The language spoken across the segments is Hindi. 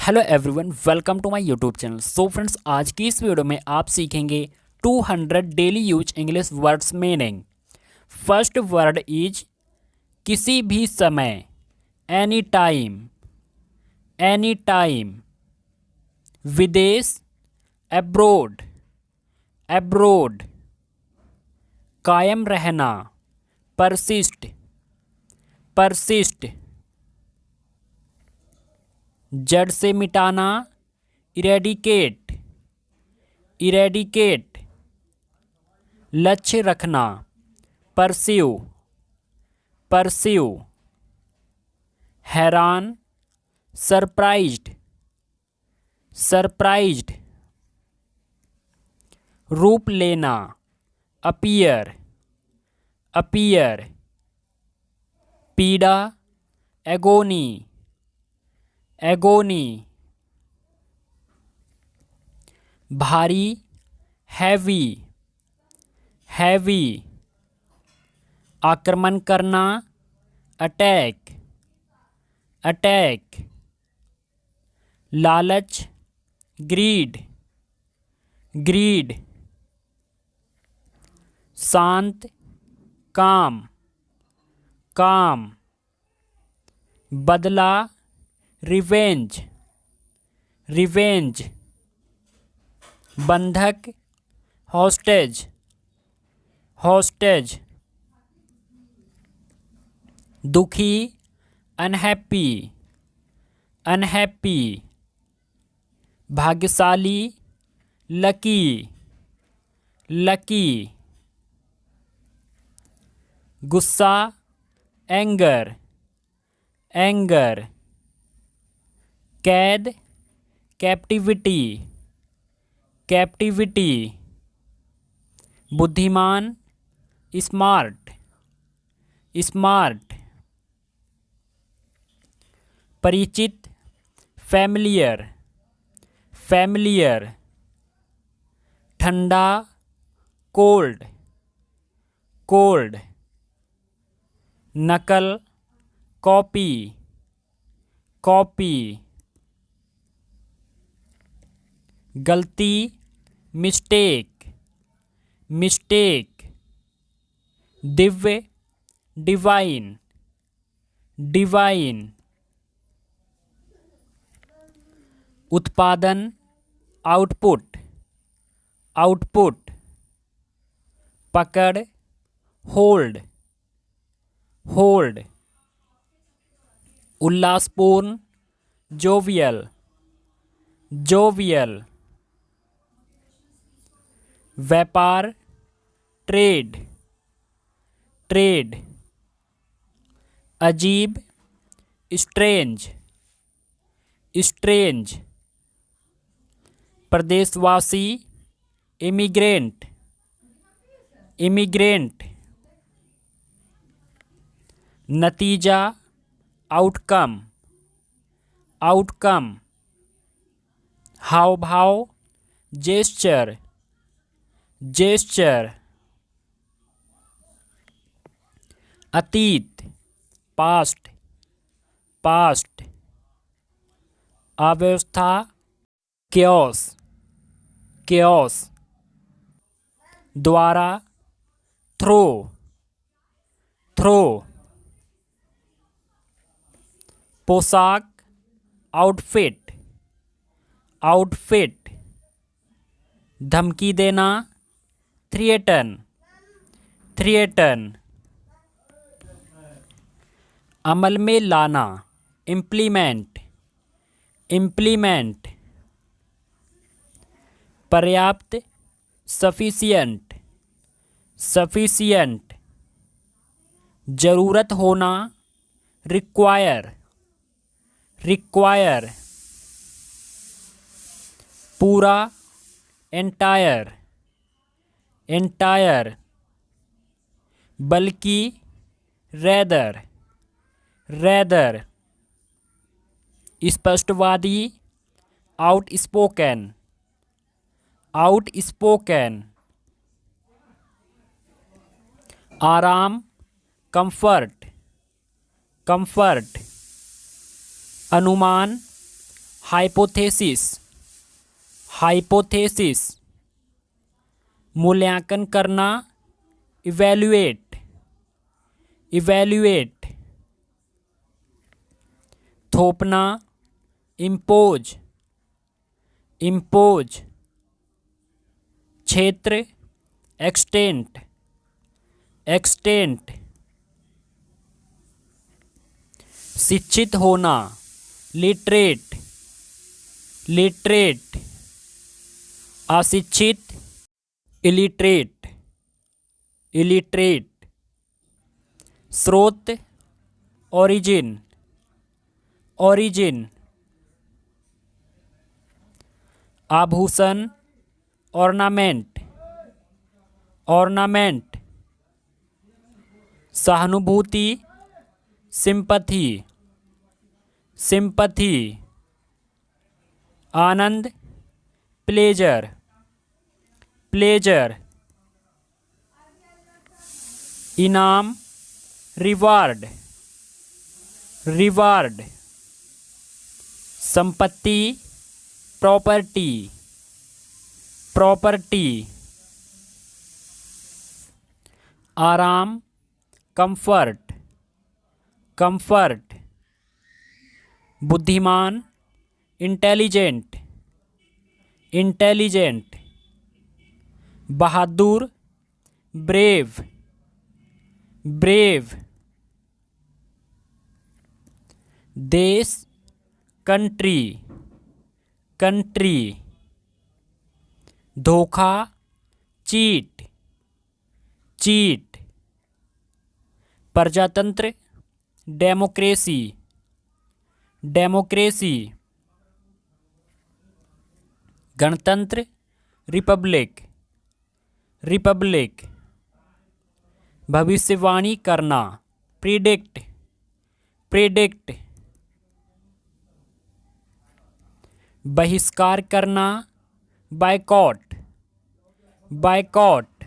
Hello everyone, welcome to my YouTube channel. So friends, आज की इस वीडियो में आप सीखेंगे 200 daily use English words meaning. First word is किसी भी समय, एनी टाइम, एनी टाइम। विदेश, एब्रोड, एब्रोड। कायम रहना, परसिस्ट, परसिस्ट। जड़ से मिटाना, इरेडिकेट, इरेडिकेट। लक्ष्य रखना, परस्यू, परस्यू। हैरान, सरप्राइज्ड, सरप्राइज्ड। रूप लेना, अपीयर, अपीयर। पीड़ा, एगोनी, एगोनी। भारी, हैवी, हैवी। आक्रमण करना, अटैक, अटैक। लालच, ग्रीड, ग्रीड। शांत, काम, काम। बदला, रिवेंज, रिवेंज। बंधक, हॉस्टेज, हॉस्टेज। दुखी, अनहैप्पी, अनहैप्पी। भाग्यशाली, लकी, लकी। गुस्सा, एंगर, एंगर। कैद, कैप्टिविटी, कैप्टिविटी। बुद्धिमान, स्मार्ट, स्मार्ट। परिचित, फैमिलियर, फैमिलियर। ठंडा, कोल्ड, कोल्ड। नकल, कॉपी, कॉपी। गलती, mistake, mistake. Divya, divine, divine. उत्पादन, आउटपुट, आउटपुट। पकड़, होल्ड, होल्ड। उल्लासपूर्ण, जोवियल, जोवियल। व्यापार, ट्रेड, ट्रेड। अजीब, स्ट्रेंज, स्ट्रेंज। प्रदेशवासी, इमिग्रेंट, इमिग्रेंट। नतीजा, आउटकम, आउटकम। हाव भाव, जेस्चर, जेस्चर। अतीत, पास्ट, पास्ट। अव्यवस्था, केओस, केओस। द्वारा, थ्रो, थ्रो। पोशाक, आउटफिट, आउटफिट। धमकी देना, थ्रिएटन, थ्रिएटन। अमल में लाना, इम्प्लीमेंट, इम्प्लीमेंट। पर्याप्त, सफिशिएंट, सफिशिएंट। जरूरत होना, रिक्वायर, रिक्वायर। पूरा, एंटायर, एंटायर। बल्कि, रैदर, रैदर। स्पष्टवादी, आउटस्पोकन, आउटस्पोकन। आराम, कंफर्ट, कंफर्ट। अनुमान, हाइपोथेसिस, हाइपोथेसिस। मूल्यांकन करना, इवैल्यूएट, इवैल्यूएट। थोपना, इम्पोज, इम्पोज। क्षेत्र, एक्सटेंट, एक्सटेंट। शिक्षित होना, लिटरेट, लिटरेट। अशिक्षित, इलिटरेट, इलिटरेट। स्रोत, ओरिजिन, ओरिजिन। आभूषण, ऑर्नामेंट, ऑर्नामेंट। सहानुभूति, सिंपथी, सिंपथी। आनंद, प्लेजर, प्लेजर। इनाम, रिवार्ड, रिवार्ड। संपत्ति, प्रॉपर्टी, प्रॉपर्टी। आराम, कंफर्ट, कंफर्ट। बुद्धिमान, इंटेलिजेंट, इंटेलिजेंट। बहादुर, ब्रेव, ब्रेव। देश, कंट्री, कंट्री। धोखा, चीट, चीट। प्रजातंत्र, डेमोक्रेसी, डेमोक्रेसी। गणतंत्र, रिपब्लिक, रिपब्लिक। भविष्यवाणी करना, प्रिडिक्ट, प्रिडिक्ट। बहिष्कार करना, बायकॉट, बायकॉट।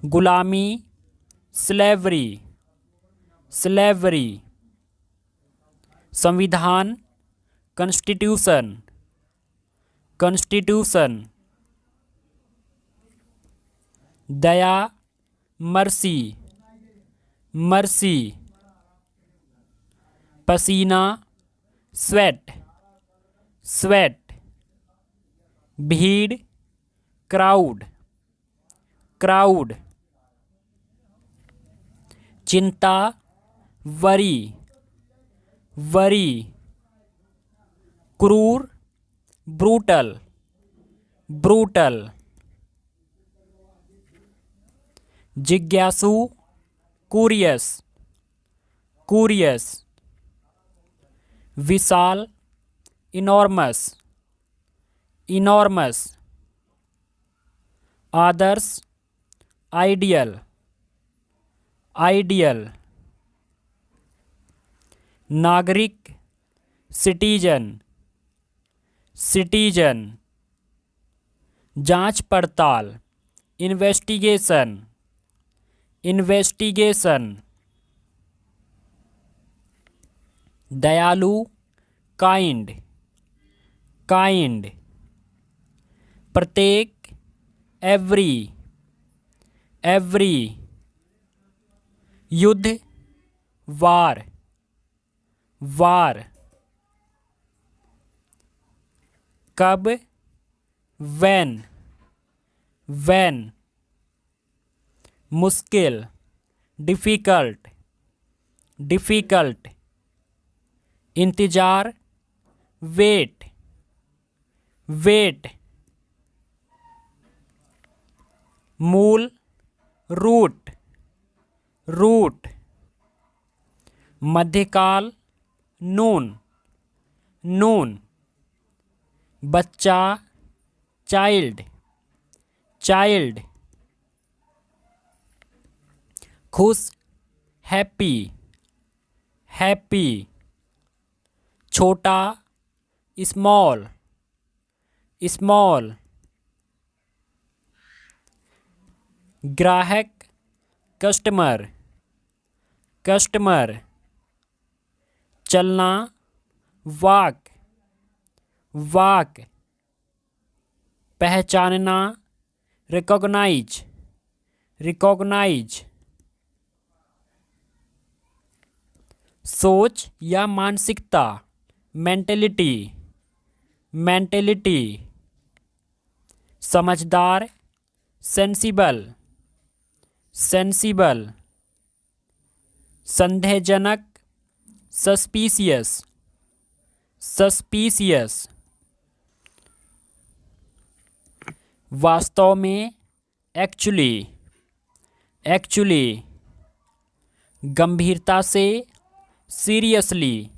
गुलामी, स्लेवरी, स्लेवरी। संविधान, कॉन्स्टिट्यूशन, कॉन्स्टिट्यूशन। दया, मर्सी, मर्सी। पसीना, स्वेट, स्वेट। भीड़, क्राउड, क्राउड। चिंता, वरी, वरी। क्रूर, ब्रूटल, ब्रूटल। जिज्ञासु, क्यूरियस, क्यूरियस। विशाल, इनॉर्मस, इनॉर्मस। आदर्श, आइडियल, आइडियल। नागरिक, सिटीजन, सिटीजन। जांच पड़ताल, इन्वेस्टिगेशन, इन्वेस्टिगेशन। दयालु, काइंड, काइंड। प्रत्येक, एवरी, एवरी। युद्ध, वार, वार। कब, व्हेन, व्हेन। मुश्किल, डिफ़िकल्ट, डिफ़िकल्ट। इंतज़ार, वेट, वेट। मूल, रूट, रूट। मध्यकाल, नून, नून। बच्चा, चाइल्ड, चाइल्ड। खुश, हैप्पी, हैप्पी। छोटा, स्मॉल, स्मॉल। ग्राहक, कस्टमर, कस्टमर। चलना, वॉक, वाक, पहचानना, रिकॉग्नाइज, रिकॉग्नाइज। सोच या मानसिकता, मेंटेलिटी, मेंटेलिटी। समझदार, सेंसिबल, सेंसिबल। संदेहजनक, सस्पिशियस, सस्पिशियस। वास्तव में, एक्चुअली, एक्चुअली। गंभीरता से, सीरियसली,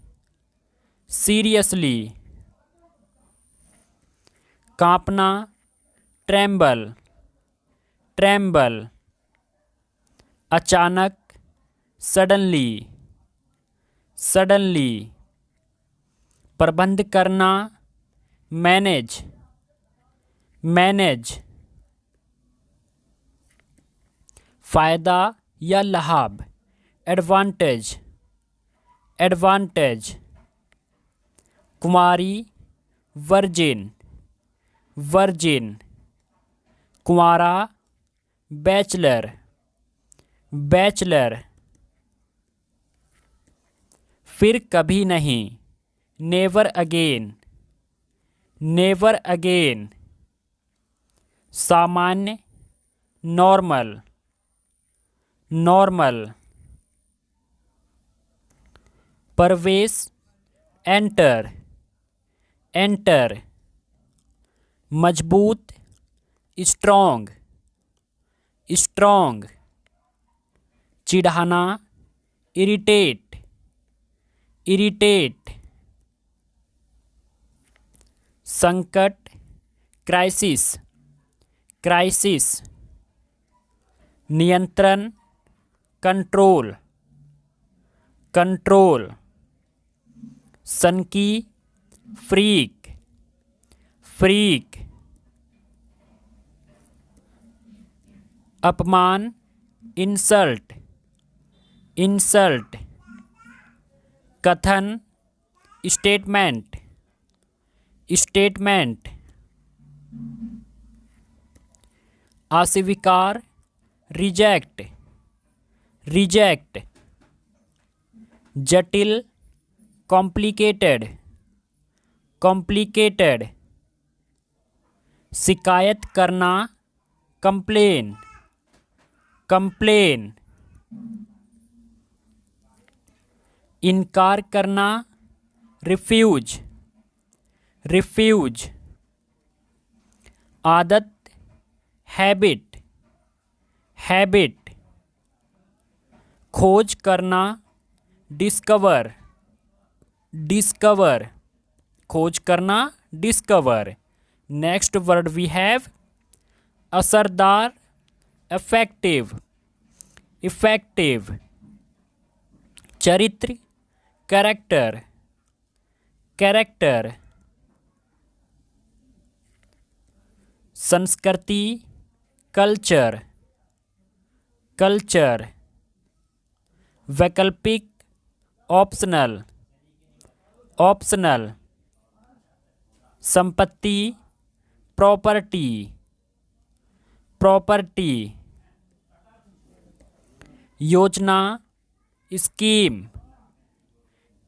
सीरियसली। कांपना, ट्रेम्बल, ट्रेम्बल। अचानक, सडनली, सडनली। प्रबंध करना, मैनेज, मैनेज। फायदा या लाभ, एडवांटेज, एडवांटेज। कुमारी, वर्जिन, वर्जिन। कुंवारा, बैचलर, बैचलर। फिर कभी नहीं, नेवर अगेन, नेवर अगेन। सामान्य, नॉर्मल, नॉर्मल। प्रवेश, एंटर, एंटर। मजबूत, स्ट्रॉन्ग, स्ट्रॉन्ग। चिढ़ाना, इरिटेट, इरिटेट। संकट, क्राइसिस, क्राइसिस। नियंत्रण, कंट्रोल, कंट्रोल। सनकी, फ्रीक, फ्रीक। अपमान, इंसल्ट, इंसल्ट। कथन, स्टेटमेंट, स्टेटमेंट। अस्वीकार, रिजेक्ट, रिजेक्ट। जटिल, कॉम्प्लिकेटेड, कॉम्प्लिकेटेड। शिकायत करना, कंप्लेन, कंप्लेन। इनकार करना, रिफ्यूज, रिफ्यूज। आदत, हैबिट, हैबिट। खोज करना, डिस्कवर, डिस्कवर। खोज करना, discover. Next word we have असरदार, इफेक्टिव, इफेक्टिव। चरित्र, कैरेक्टर, कैरेक्टर। संस्कृति, कल्चर, कल्चर। वैकल्पिक, ऑप्शनल, ऑप्शनल। संपत्ति, प्रॉपर्टी, प्रॉपर्टी। योजना, स्कीम,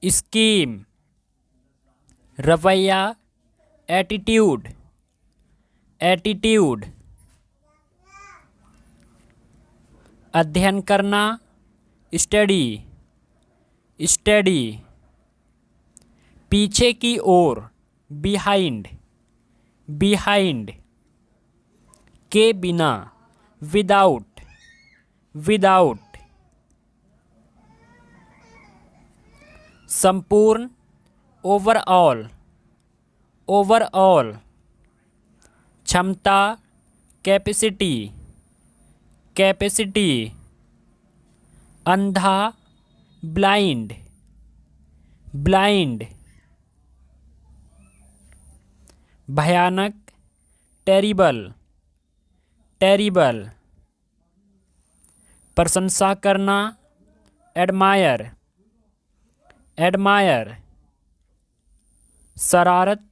स्कीम। रवैया, एटीट्यूड, एटीट्यूड। अध्ययन करना, स्टडी, स्टडी। पीछे की ओर, बिहाइंड, बिहाइंड। के बिना, विदाउट, विदाउट। संपूर्ण, ओवरऑल, ओवरऑल। क्षमता, कैपेसिटी, कैपेसिटी। अंधा, ब्लाइंड, ब्लाइंड। भयानक, टेरिबल, टेरिबल। प्रशंसा करना, एडमायर, एडमायर। शरारत,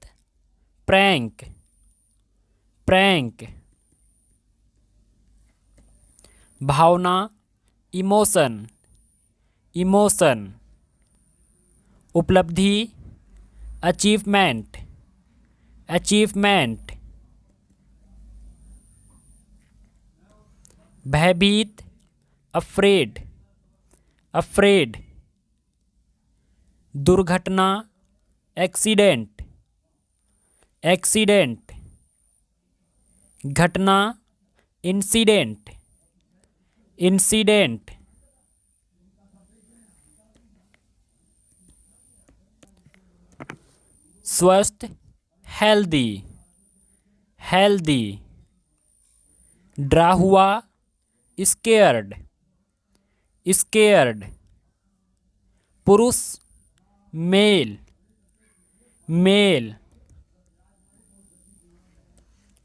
प्रैंक, प्रैंक। भावना, इमोशन, इमोशन। उपलब्धि, अचीवमेंट, अचीवमेंट। भयभीत, अफ्रेड, अफ्रेड। दुर्घटना, एक्सीडेंट, एक्सीडेंट। घटना, इंसिडेंट, इंसिडेंट। स्वस्थ, हेल्दी, हेल्दी। डरा हुआ, स्केयर्ड, स्केयर्ड। पुरुष, मेल, मेल।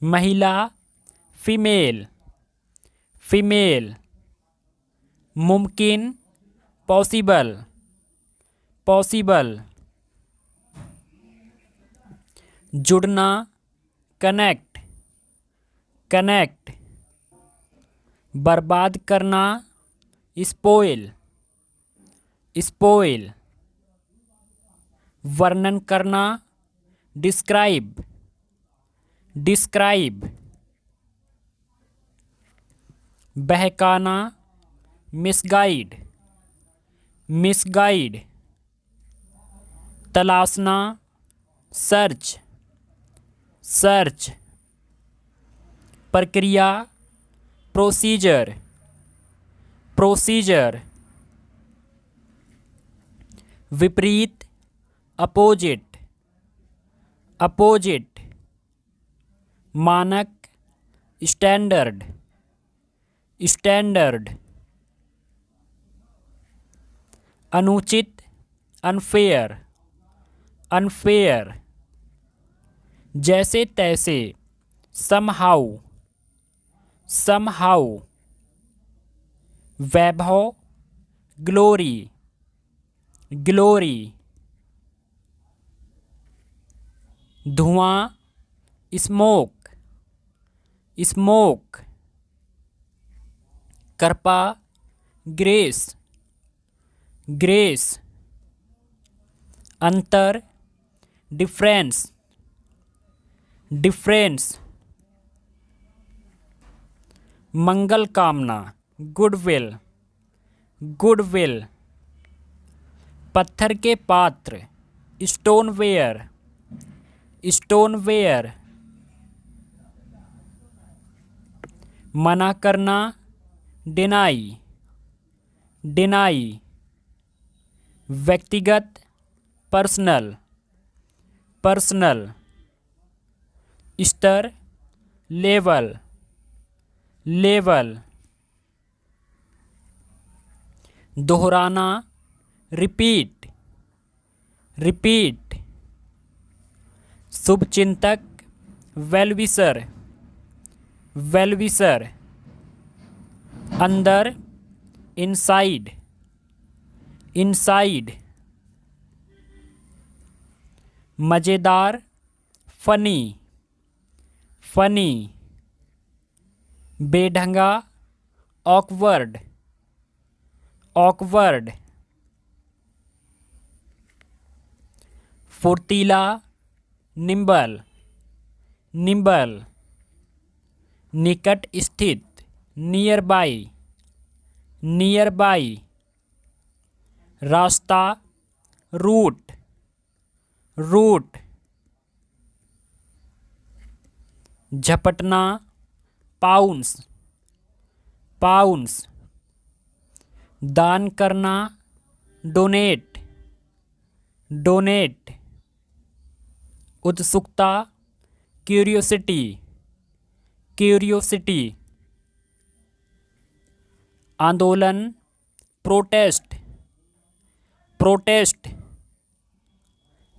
महिला, फीमेल, फीमेल। मुमकिन, पॉसिबल, पॉसिबल। जुड़ना, कनेक्ट, कनेक्ट। बर्बाद करना, स्पॉइल, स्पॉइल। वर्णन करना, डिस्क्राइब, डिस्क्राइब। बहकाना, मिसगाइड, मिसगाइड। तलाशना, search, search. प्रक्रिया, प्रोसीजर, प्रोसीजर। विपरीत, अपोजिट, अपोजिट। मानक, स्टैंडर्ड, स्टैंडर्ड। अनुचित, अनफेयर, अनफेयर। जैसे तैसे, समहाउ, समहाउ। वैभव, ग्लोरी, ग्लोरी। धुआं, स्मोक, स्मोक। कृपा, ग्रेस, ग्रेस। अंतर, डिफरेंस, डिफरेंस। मंगल कामना, गुडविल, गुडविल। पत्थर के पात्र, स्टोनवेयर, स्टोनवेयर। मना करना, डिनाई, डिनाई। व्यक्तिगत, पर्सनल, पर्सनल। स्तर, लेवल, लेवल। दोहराना, रिपीट, रिपीट। शुभचिंतक, वेलविशर, वेलविशर। अंदर, इनसाइड, इनसाइड। मज़ेदार, फनी, फनी। बेढंगा, ऑकवर्ड, ऑकवर्ड। फुर्तीला, निम्बल, निम्बल। निकट स्थित, नियर बाई, नियर बाई। रास्ता, रूट, रूट। झपटना, पाउंस, पाउंस। दान करना, डोनेट, डोनेट। उत्सुकता, क्यूरियोसिटी, क्यूरियोसिटी। आंदोलन, प्रोटेस्ट, प्रोटेस्ट।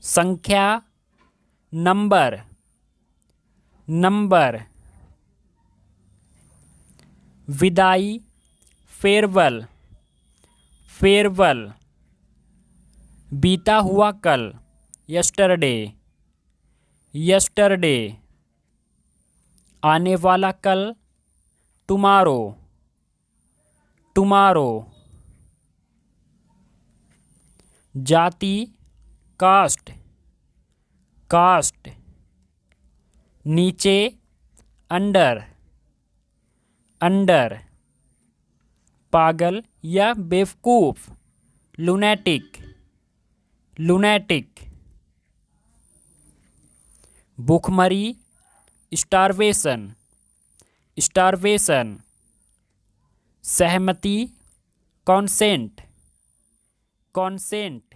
संख्या, नंबर, नंबर। विदाई, फेयरवेल, फेयरवेल। बीता हुआ कल, यस्टरडे, यस्टरडे, आने वाला कल, टुमारो, टुमारो, जाति, कास्ट, कास्ट, नीचे, अंडर, अंडर, पागल या बेवकूफ, लुनैटिक, लुनैटिक, भूखमरी, स्टारवेशन, स्टारवेशन, सहमति, कॉन्सेंट, कॉन्सेंट,